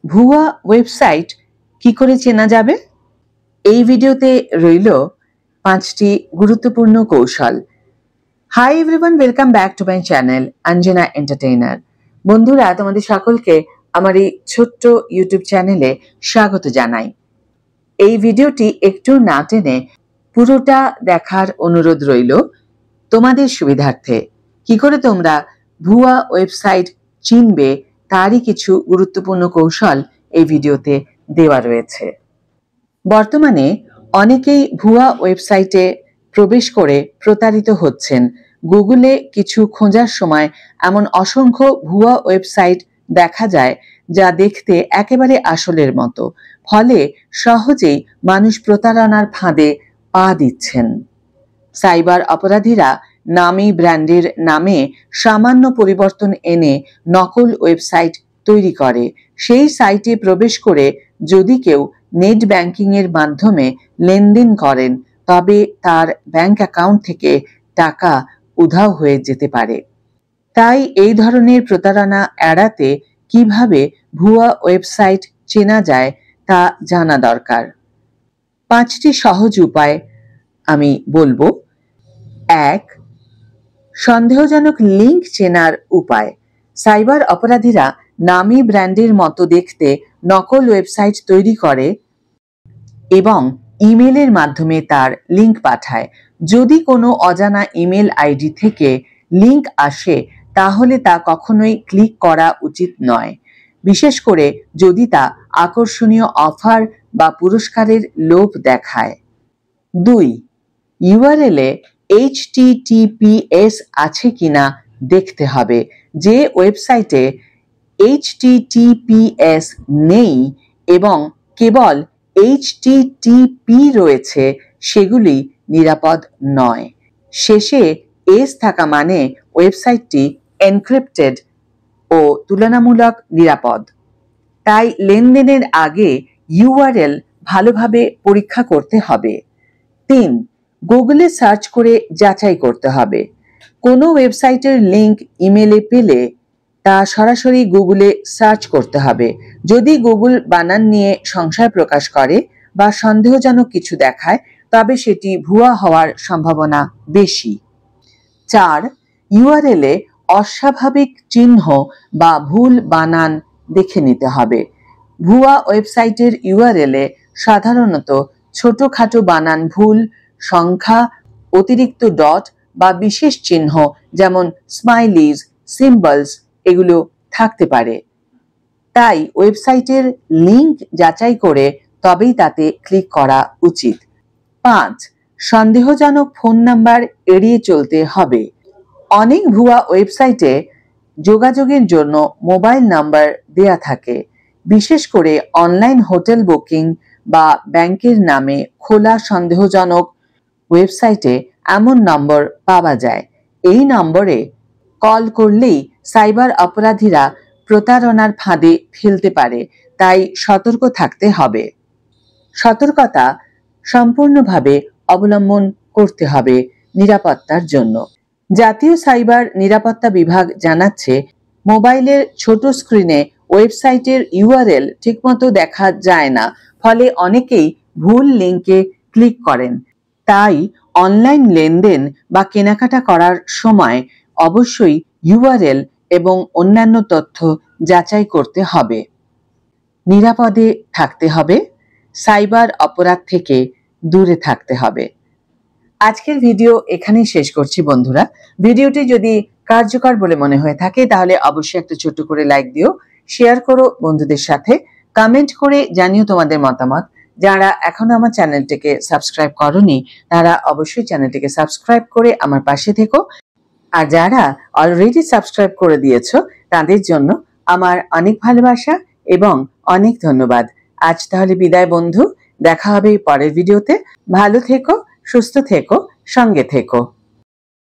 ভুয়া ওয়েবসাইট কি করে চেনা যাবে? এই ভিডিওতে রইল 5টি গুরুত্বপূর্ণ কৌশল। Hi everyone, welcome back to my channel Anjana entertainer. বন্ধুরা, তোমাদের সকলকে আমার এই ছোট্ট ইউটিউব চ্যানেলে স্বাগত জানাই। এই ভিডিওটি একটু না টেনে পুরোটা দেখার অনুরোধ রইল তোমাদের সুবিধার্থে। কি করে তোমরা ভুয়া ওয়েবসাইট চিনবে তারই কিছু গুরুত্বপূর্ণ কৌশল এই ভিডিওতে দেওয়া রয়েছে। বর্তমানে অনেকেই ভুয়া ওয়েবসাইটে প্রবেশ করে প্রতারিত হচ্ছেন। গুগলে কিছু খোঁজার সময় এমন অসংখ্য ভুয়া ওয়েবসাইট দেখা যায় যা দেখতে একেবারে আসলের মতো, ফলে সহজেই মানুষ প্রতারণার ফাঁদে পা দিচ্ছেন। সাইবার অপরাধীরা নামী ব্র্যান্ডের নামে সামান্য পরিবর্তন এনে নকল ওয়েবসাইট তৈরি করে। সেই সাইটে প্রবেশ করে যদি কেউ নেট ব্যাংকিং এর মাধ্যমে লেনদেন করেন, তবে তার ব্যাংক অ্যাকাউন্ট থেকে টাকা উধাও হয়ে যেতে পারে। তাই এই ধরনের প্রতারণা এড়াতে কিভাবে ভুয়া ওয়েবসাইট চেনা যায় তা জানা দরকার। 5টি সহজ উপায় আমি বলবো। 1. সন্দেহজনক লিঙ্ক চেনার উপায়। সাইবার অপরাধীরা নামী ব্র্যান্ডের মতো দেখতে নকল ওয়েবসাইট তৈরি করে এবং ইমেলের মাধ্যমে তার লিঙ্ক পাঠায়। যদি কোনো অজানা ইমেল আইডি থেকে লিঙ্ক আসে, তাহলে তা কখনোই ক্লিক করা উচিত নয়, বিশেষ করে যদি তা আকর্ষণীয় অফার বা পুরস্কারের লোভ দেখায়। 2. ইউআরএল-এ HTTPS আছে কিনা দেখতে হবে। যে ওয়েবসাইটে HTTPS নেই এবং কেবল HTTP রয়েছে, সেগুলি নিরাপদ নয়। শেষে S থাকা মানে ওয়েবসাইটটি এনক্রিপ্টেড ও তুলনামূলক নিরাপদ। তাই লেনদেনের আগে ইউআরএল ভালোভাবে পরীক্ষা করতে হবে। 3. গুগলে সার্চ করে যাচাই করতে হবে। কোনো ওয়েবসাইটের লিঙ্ক ইমেলে পেলে তা সরাসরি গুগলে সার্চ করতে হবে। যদি গুগল বানান নিয়ে সংশয় প্রকাশ করে বা সন্দেহজনক কিছু দেখায়, তবে সেটি ভুয়া হওয়ার সম্ভাবনা বেশি। 4. ইউআরএল-এ অস্বাভাবিক চিহ্ন বা ভুল বানান দেখে নিতে হবে। ভুয়া ওয়েবসাইটের ইউআরএল-এ সাধারণত ছোটখাটো বানান ভুল, সংখ্যা, অতিরিক্ত ডট বা বিশেষ চিহ্ন যেমন স্মাইলিজ, সিম্বলস এগুলো থাকতে পারে। তাই ওয়েবসাইটের লিঙ্ক যাচাই করে তবেই তাতে ক্লিক করা উচিত। 5. সন্দেহজনক ফোন নাম্বার এড়িয়ে চলতে হবে। অনেক ভুয়া ওয়েবসাইটে যোগাযোগের জন্য মোবাইল নাম্বার দেয়া থাকে। বিশেষ করে অনলাইন হোটেল বুকিং বা ব্যাংকের নামে খোলা সন্দেহজনক ওয়েবসাইটে এমন নম্বর পাওয়া যায়। এই নম্বরে কল করলেই সাইবার অপরাধীরা প্রতারণার ফাঁদে ফেলতে পারে, তাই সতর্ক থাকতে হবে। সতর্কতা সম্পূর্ণভাবে অবলম্বন করতে হবে নিরাপত্তার জন্য। জাতীয় সাইবার নিরাপত্তা বিভাগ জানাচ্ছে, মোবাইলের ছোট স্ক্রিনে ওয়েবসাইটের ইউআরএল ঠিকমতো দেখা যায় না, ফলে অনেকেই ভুল লিঙ্কে ক্লিক করেন। তাই অনলাইন লেনদেন বা কেনাকাটা করার সময় অবশ্যই ইউআরএল এবং অন্যান্য তথ্য যাচাই করতে হবে। নিরাপদে থাকতে হবে, সাইবার অপরাধ থেকে দূরে থাকতে হবে। আজকের ভিডিও এখানেই শেষ করছি বন্ধুরা। ভিডিওটি যদি কার্যকর বলে মনে হয়ে থাকে, তাহলে অবশ্যই একটা ছোট্ট করে লাইক দিও, শেয়ার করো বন্ধুদের সাথে, কমেন্ট করে জানিও তোমাদের মতামত। যারা এখনো আমার চ্যানেলটিকে সাবস্ক্রাইব করোনি, তারা অবশ্যই চ্যানেলটিকে সাবস্ক্রাইব করে আমার পাশে থেকো। আর যারা অলরেডি সাবস্ক্রাইব করে দিয়েছো, তাদের জন্য আমার অনেক ভালোবাসা এবং অনেক ধন্যবাদ। আজ তাহলে বিদায় বন্ধু, দেখা হবে পরের ভিডিওতে। ভালো থেকো, সুস্থ থেকো, সঙ্গে থেকো।